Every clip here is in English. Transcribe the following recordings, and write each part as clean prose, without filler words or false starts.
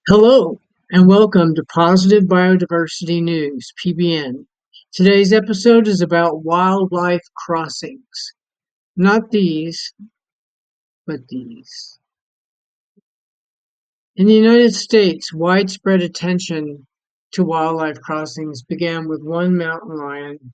Hello, and welcome to Positive Biodiversity News, PBN. Today's episode is about wildlife crossings. Not these, but these. In the United States, widespread attention to wildlife crossings began with one mountain lion,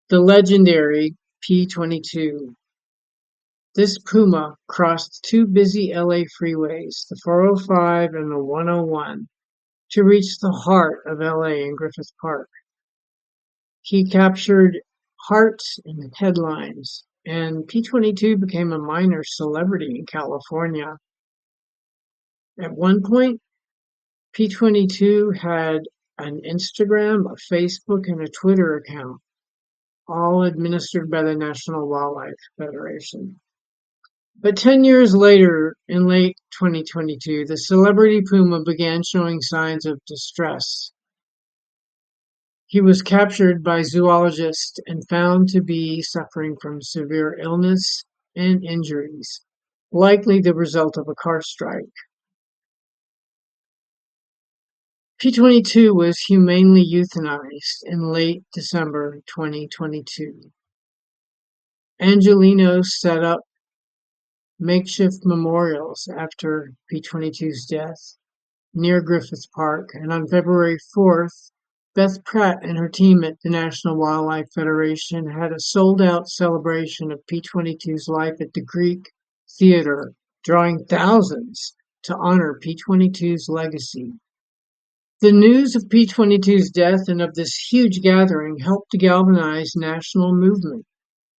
the legendary P-22. This puma crossed two busy LA freeways, the 405 and the 101, to reach the heart of LA in Griffith Park. He captured hearts in headlines, and P-22 became a minor celebrity in California. At one point, P-22 had an Instagram, a Facebook, and a Twitter account, all administered by the National Wildlife Federation. But 10 years later, in late 2022, the celebrity puma began showing signs of distress. He was captured by zoologists and found to be suffering from severe illness and injuries, likely the result of a car strike. P-22 was humanely euthanized in late December 2022. Angelenos set up makeshift memorials after P-22's death near Griffith Park, and on February 4th, Beth Pratt and her team at the National Wildlife Federation had a sold-out celebration of P-22's life at the Greek Theater, drawing thousands to honor P-22's legacy. The news of P-22's death and of this huge gathering helped to galvanize national movement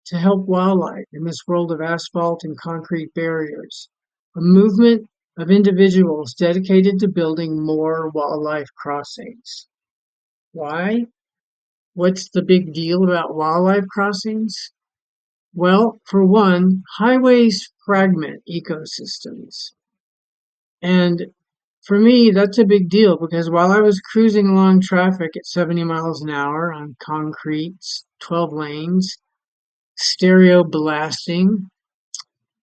to help wildlife in this world of asphalt and concrete barriers, a movement of individuals dedicated to building more wildlife crossings. Why? What's the big deal about wildlife crossings? Well, for one, highways fragment ecosystems. And for me, that's a big deal because while I was cruising along traffic at 70 miles an hour on concrete, 12 lanes, stereo blasting,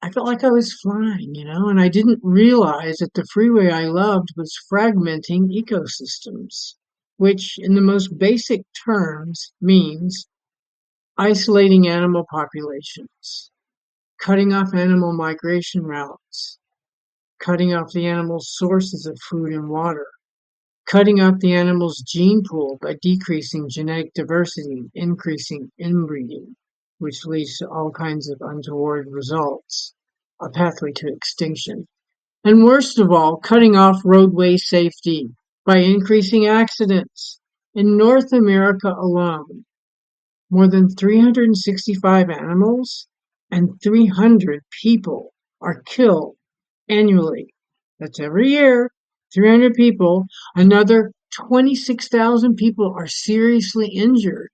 I felt like I was flying, and I didn't realize that the freeway I loved was fragmenting ecosystems, which, in the most basic terms, means isolating animal populations, cutting off animal migration routes, cutting off the animal's sources of food and water, cutting off the animal's gene pool by decreasing genetic diversity, increasing inbreeding, which leads to all kinds of untoward results, a pathway to extinction. And worst of all, cutting off roadway safety by increasing accidents. In North America alone, more than 365 animals and 300 people are killed annually. That's every year, 300 people. Another 26,000 people are seriously injured.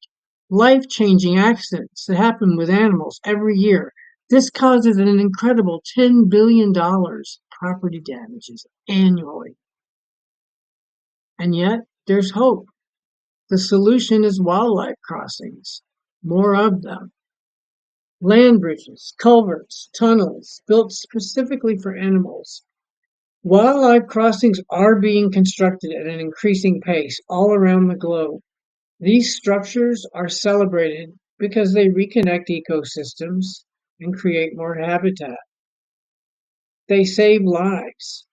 Life-changing accidents that happen with animals every year. This causes an incredible $10 billion property damages annually. And yet, there's hope. The solution is wildlife crossings, more of them. Land bridges, culverts, tunnels built specifically for animals. Wildlife crossings are being constructed at an increasing pace all around the globe. These structures are celebrated because they reconnect ecosystems and create more habitat. They save lives,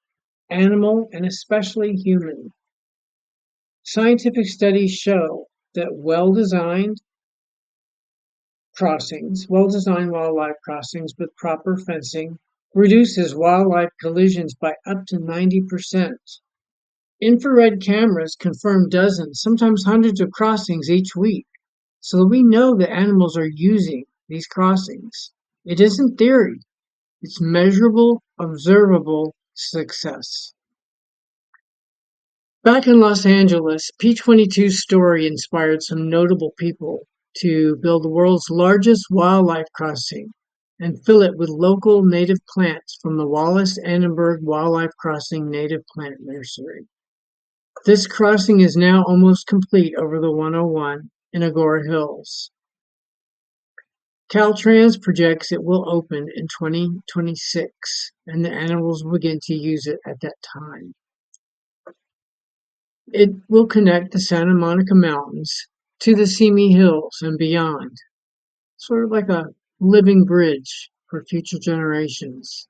animal and especially human. Scientific studies show that well-designed wildlife crossings with proper fencing reduces wildlife collisions by up to 90%. Infrared cameras confirm dozens, sometimes hundreds of crossings each week. So we know that animals are using these crossings. It isn't theory, it's measurable, observable success. Back in Los Angeles, P-22's story inspired some notable people to build the world's largest wildlife crossing and fill it with local native plants from the Wallace Annenberg Wildlife Crossing Native Plant Nursery. This crossing is now almost complete over the 101 in Agoura Hills. Caltrans projects it will open in 2026, and the animals will begin to use it at that time. It will connect the Santa Monica Mountains to the Simi Hills and beyond, sort of like a living bridge for future generations.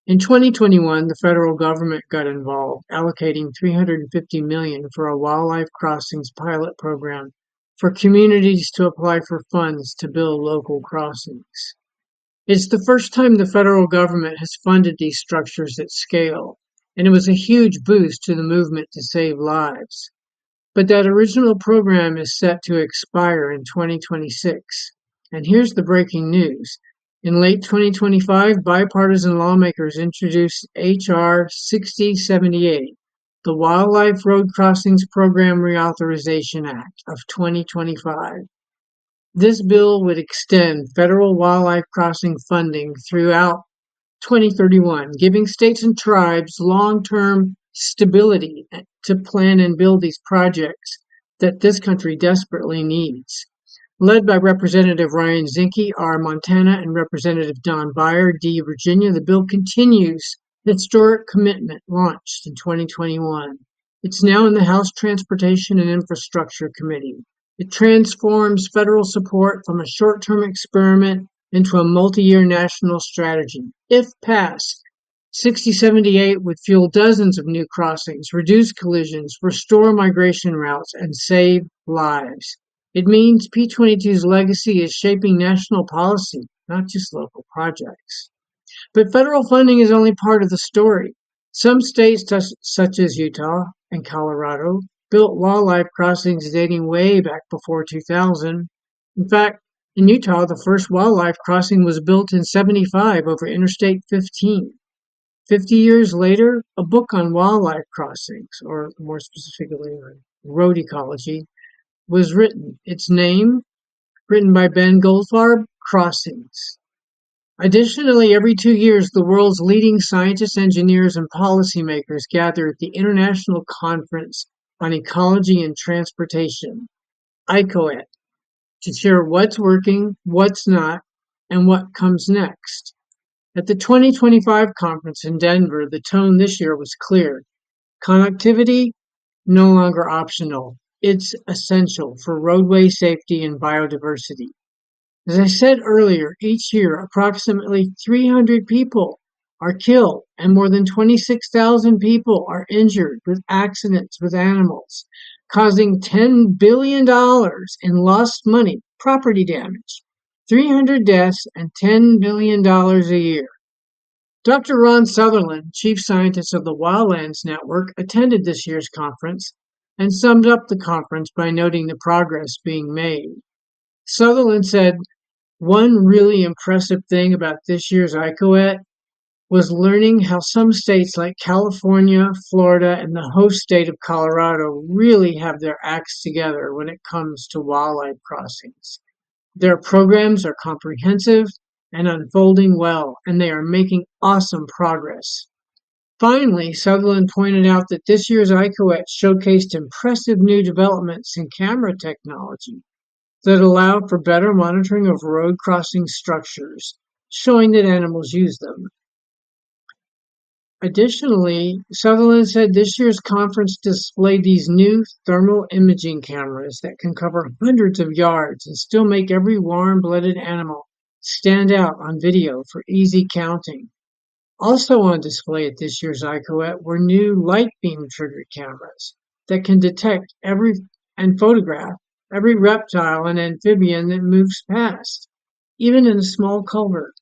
In 2021, the federal government got involved, allocating $350 million for a wildlife crossings pilot program for communities to apply for funds to build local crossings. It's the first time the federal government has funded these structures at scale, and it was a huge boost to the movement to save lives. But that original program is set to expire in 2026. And here's the breaking news. In late 2025, bipartisan lawmakers introduced H.R. 6078, the Wildlife Road Crossings Program Reauthorization Act of 2025. This bill would extend federal wildlife crossing funding throughout 2031, giving states and tribes long-term stability to plan and build these projects that this country desperately needs. Led by Representative Ryan Zinke, R. Montana, and Representative Don Beyer, D. Virginia, the bill continues the historic commitment launched in 2021. It's now in the House Transportation and Infrastructure Committee. It transforms federal support from a short-term experiment into a multi-year national strategy. If passed, 6078 would fuel dozens of new crossings, reduce collisions, restore migration routes, and save lives. It means P22's legacy is shaping national policy, not just local projects. But federal funding is only part of the story. Some states, such as Utah and Colorado, built wildlife crossings dating way back before 2000. In fact, in Utah, the first wildlife crossing was built in 75 over Interstate 15. 50 years later, a book on wildlife crossings, or more specifically, road ecology, was written. Its name, written by Ben Goldfarb, Crossings. Additionally, every 2 years, the world's leading scientists, engineers, and policymakers gather at the International Conference on Ecology and Transportation, ICOET, to share what's working, what's not, and what comes next. At the 2025 conference in Denver, the tone this year was clear. Connectivity, no longer optional. It's essential for roadway safety and biodiversity. As I said earlier, each year approximately 300 people are killed and more than 26,000 people are injured with accidents with animals, causing $10 billion in lost money, property damage, 300 deaths, and $10 billion a year. Dr. Ron Sutherland, chief scientist of the Wildlands Network, attended this year's conference and summed up the conference by noting the progress being made. Sutherland said, one really impressive thing about this year's ICOET was learning how some states like California, Florida, and the host state of Colorado really have their acts together when it comes to wildlife crossings. Their programs are comprehensive and unfolding well, and they are making awesome progress. Finally, Sutherland pointed out that this year's ICOET showcased impressive new developments in camera technology that allow for better monitoring of road crossing structures, showing that animals use them. Additionally, Sutherland said this year's conference displayed these new thermal imaging cameras that can cover hundreds of yards and still make every warm-blooded animal stand out on video for easy counting. Also on display at this year's ICOET were new light beam triggered cameras that can detect and photograph every reptile and amphibian that moves past, even in a small culvert.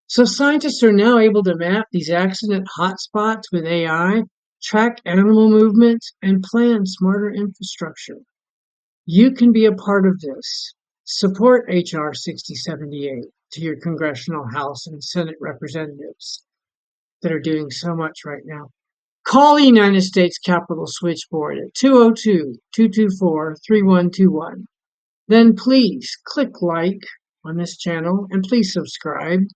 So scientists are now able to map these accident hotspots with AI, track animal movements, and plan smarter infrastructure. You can be a part of this. Support H.R. 6078 to your congressional House and Senate representatives that are doing so much right now. Call the United States Capitol Switchboard at 202-224-3121. Then please click like on this channel and please subscribe.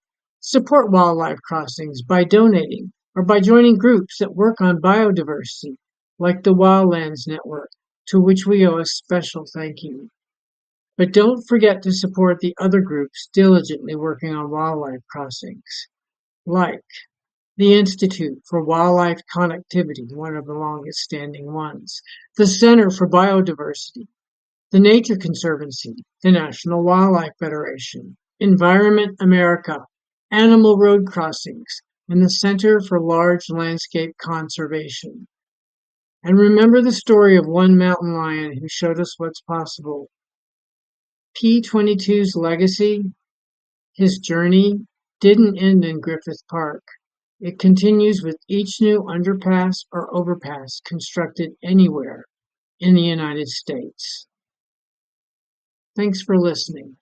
Support wildlife crossings by donating or by joining groups that work on biodiversity, like the Wildlands Network, to which we owe a special thank you. But don't forget to support the other groups diligently working on wildlife crossings, like the Institute for Wildlife Connectivity, one of the longest standing ones, the Center for Biodiversity, the Nature Conservancy, the National Wildlife Federation, Environment America, Animal Road Crossings, and the Center for Large Landscape Conservation. And remember the story of one mountain lion who showed us what's possible. P-22's legacy, his journey, didn't end in Griffith Park. It continues with each new underpass or overpass constructed anywhere in the United States. Thanks for listening.